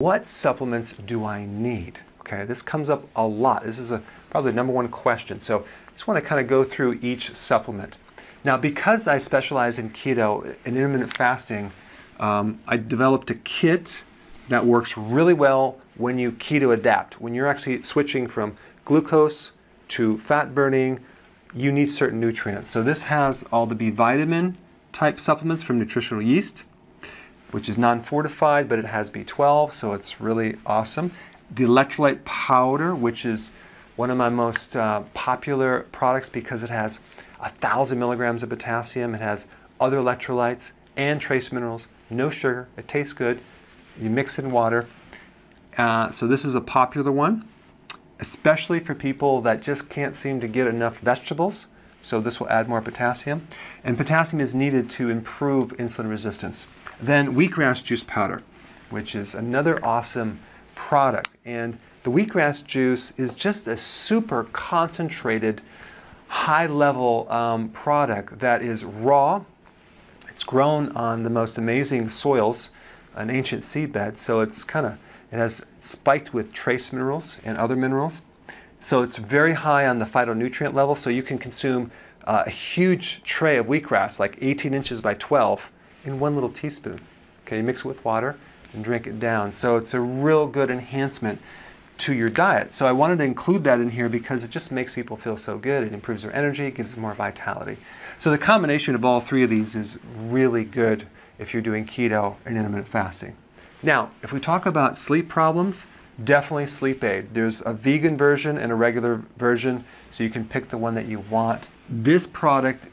What supplements do I need? Okay, this comes up a lot. This is probably the #1 question. So I just want to kind of go through each supplement. Now, because I specialize in keto and intermittent fasting, I developed a kit that works really well when you keto adapt. When you're actually switching from glucose to fat burning, you need certain nutrients. So this has all the B vitamin type supplements from nutritional yeast, which is non-fortified, but it has B12, so it's really awesome. The electrolyte powder, which is one of my most popular products because it has 1,000 milligrams of potassium. It has other electrolytes and trace minerals, no sugar. It tastes good. You mix it in water. So this is a popular one, especially for people that just can't seem to get enough vegetables. So this will add more potassium. And potassium is needed to improve insulin resistance. Then wheatgrass juice powder, which is another awesome product. And the wheatgrass juice is just a super concentrated, high-level product that is raw. It's grown on the most amazing soils, an ancient seedbed, so it has spiked with trace minerals and other minerals. So it's very high on the phytonutrient level, so you can consume a huge tray of wheatgrass, like 18 inches by 12, in one little teaspoon. Okay, you mix it with water and drink it down. So it's a real good enhancement to your diet. So I wanted to include that in here because it just makes people feel so good. It improves their energy, it gives them more vitality. So the combination of all three of these is really good if you're doing keto and intermittent fasting. Now, if we talk about sleep problems, definitely sleep aid. There's a vegan version and a regular version, so you can pick the one that you want. This product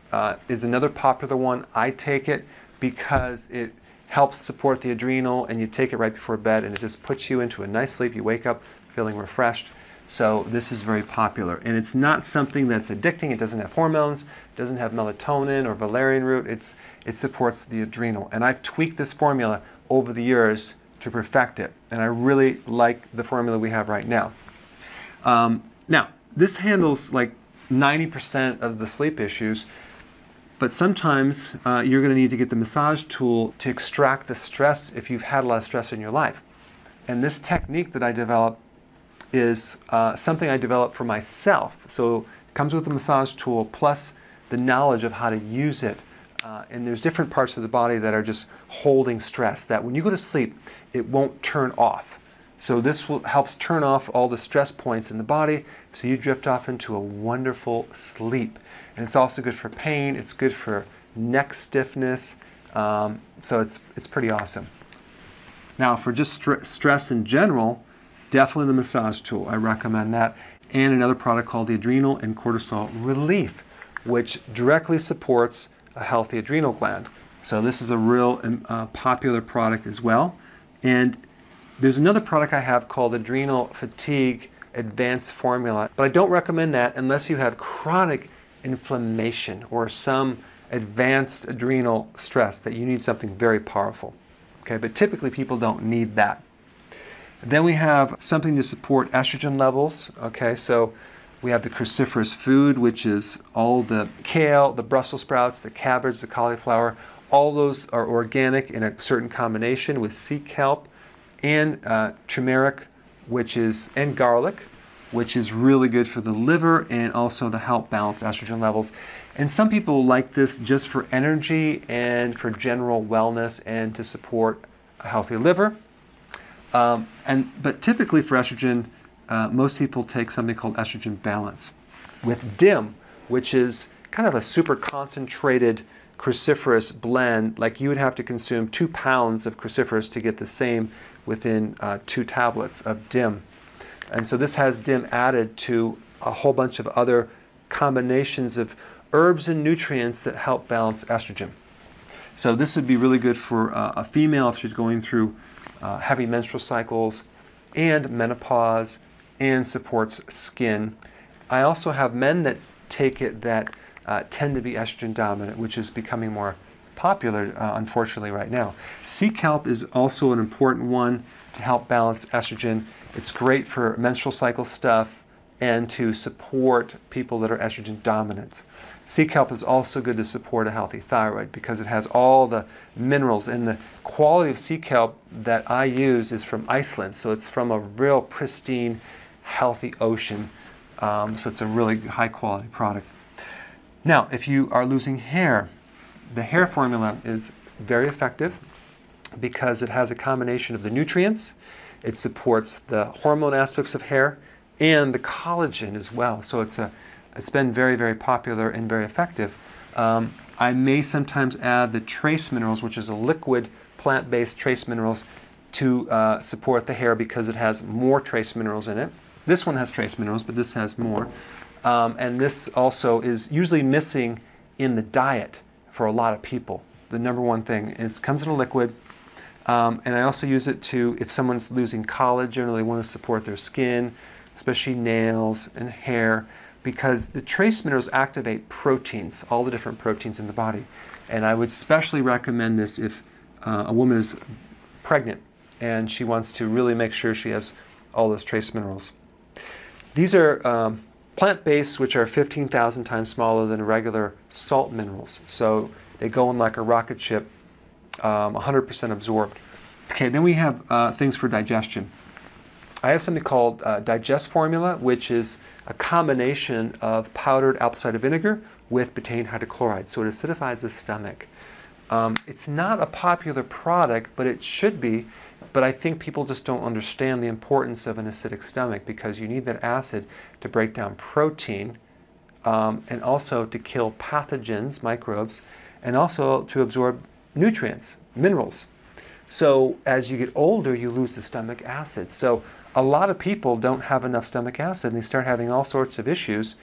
is another popular one. I take it because it helps support the adrenal, and you take it right before bed, and it just puts you into a nice sleep. You wake up feeling refreshed. So this is very popular, and it's not something that's addicting. It doesn't have hormones, it doesn't have melatonin or valerian root. It supports the adrenal, and I've tweaked this formula over the years to perfect it, and I really like the formula we have right now. Now, this handles like 90% of the sleep issues, but sometimes you're going to need to get the massage tool to extract the stress if you've had a lot of stress in your life. And this technique that I developed is something I developed for myself. So it comes with the massage tool plus the knowledge of how to use it. And there's different parts of the body that are just holding stress that when you go to sleep, it won't turn off. So this helps turn off all the stress points in the body so you drift off into a wonderful sleep. And it's also good for pain, it's good for neck stiffness, so it's pretty awesome. Now for just stress in general, definitely the massage tool, I recommend that. And another product called the Adrenal and Cortisol Relief, which directly supports a healthy adrenal gland. So this is a real popular product as well. And there's another product I have called Adrenal Fatigue Advanced Formula, but I don't recommend that unless you have chronic inflammation or some advanced adrenal stress that you need something very powerful. Okay, but typically people don't need that. Then we have something to support estrogen levels. Okay, so we have the cruciferous food, which is all the kale, the Brussels sprouts, the cabbage, the cauliflower. All those are organic in a certain combination with sea kelp and turmeric, and garlic, which is really good for the liver and also to help balance estrogen levels. And some people like this just for energy and for general wellness and to support a healthy liver. But typically for estrogen, most people take something called estrogen balance with DIM, which is kind of a super concentrated cruciferous blend. Like you would have to consume 2 pounds of cruciferous to get the same within 2 tablets of DIM. And so this has DIM added to a whole bunch of other combinations of herbs and nutrients that help balance estrogen. So this would be really good for a female if she's going through heavy menstrual cycles and menopause and supports skin. I also have men that take it that tend to be estrogen dominant, which is becoming more popular, unfortunately, right now. Sea kelp is also an important one to help balance estrogen. It's great for menstrual cycle stuff, and to support people that are estrogen dominant. Sea kelp is also good to support a healthy thyroid because it has all the minerals, and the quality of sea kelp that I use is from Iceland, so it's from a real pristine, healthy ocean, so it's a really high quality product. Now, if you are losing hair, the hair formula is very effective because it has a combination of the nutrients, it supports the hormone aspects of hair, and the collagen as well. So it's been very, very popular and very effective. I may sometimes add the trace minerals, which is a liquid plant-based trace minerals, to support the hair because it has more trace minerals in it. This one has trace minerals, but this has more. And this also is usually missing in the diet for a lot of people. The number one thing, it comes in a liquid. And I also use it to, if someone's losing collagen or they want to support their skin, especially nails and hair, because the trace minerals activate proteins, all the different proteins in the body. And I would especially recommend this if a woman is pregnant and she wants to really make sure she has all those trace minerals. These are plant-based, which are 15,000 times smaller than regular salt minerals. So they go in like a rocket ship, 100% absorbed. Okay, then we have things for digestion. I have something called Digest Formula, which is a combination of powdered apple cider vinegar with betaine hydrochloride. So it acidifies the stomach. It's not a popular product, but it should be. But I think people just don't understand the importance of an acidic stomach because you need that acid to break down protein and also to kill pathogens, microbes, and also to absorb nutrients, minerals. So as you get older, you lose the stomach acid. So a lot of people don't have enough stomach acid and they start having all sorts of issues,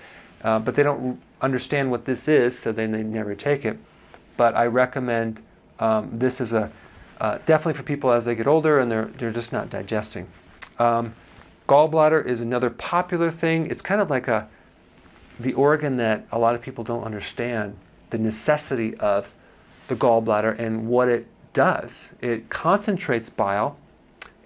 but they don't understand what this is, so then they never take it. But I recommend this is definitely for people as they get older and they're just not digesting. Gallbladder is another popular thing. It's kind of like the organ that a lot of people don't understand the necessity of the gallbladder and what it does. It concentrates bile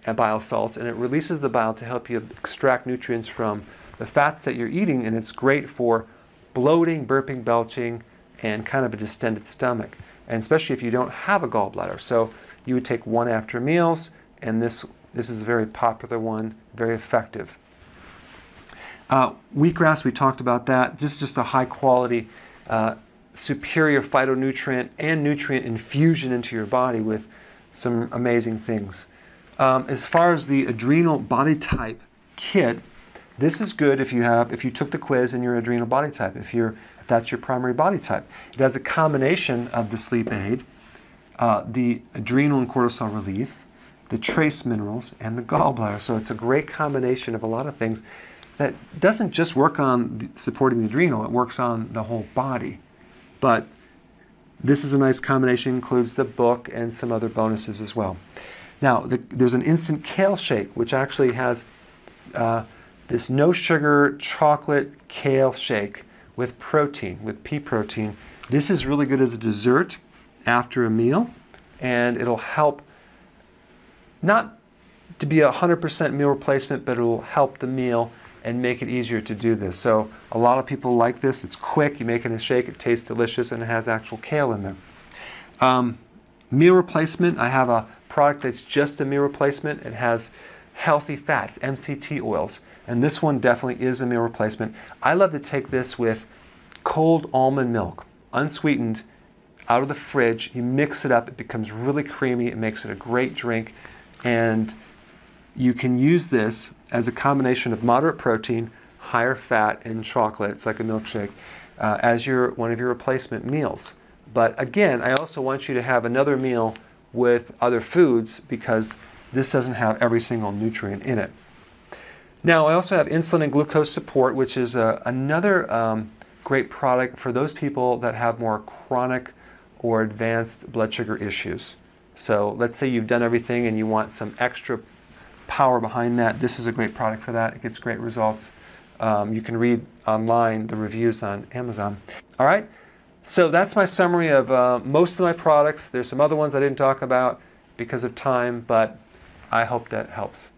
and bile salts, and it releases the bile to help you extract nutrients from the fats that you're eating, and it's great for bloating, burping, belching, and kind of a distended stomach, and especially if you don't have a gallbladder. So you would take one after meals, and this is a very popular one, very effective. Wheatgrass, we talked about that. Just a high quality, superior phytonutrient and nutrient infusion into your body with some amazing things. As far as the adrenal body type kit, this is good if you took the quiz and your adrenal body type, if that's your primary body type. It has a combination of the sleep aid, the adrenal and cortisol relief, the trace minerals, and the gallbladder. So it's a great combination of a lot of things that doesn't just work on supporting the adrenal, it works on the whole body. But this is a nice combination, includes the book and some other bonuses as well. Now, there's an instant kale shake, which actually has this no sugar chocolate kale shake with protein, with pea protein. This is really good as a dessert after a meal, and it'll help not to be 100% meal replacement, but it'll help the meal and make it easier to do this. So a lot of people like this. It's quick. You make it in a shake. It tastes delicious, and it has actual kale in there. Meal replacement. I have a product that's just a meal replacement. It has healthy fats, MCT oils, and this one definitely is a meal replacement. I love to take this with cold almond milk, unsweetened, out of the fridge. You mix it up. It becomes really creamy. It makes it a great drink, and you can use this as a combination of moderate protein, higher fat, and chocolate. It's like a milkshake as one of your replacement meals. But again, I also want you to have another meal with other foods because this doesn't have every single nutrient in it. Now, I also have insulin and glucose support, which is another great product for those people that have more chronic or advanced blood sugar issues. So let's say you've done everything and you want some extra power behind that. This is a great product for that. It gets great results. You can read online the reviews on Amazon. All right, so that's my summary of most of my products. There's some other ones I didn't talk about because of time, but I hope that helps.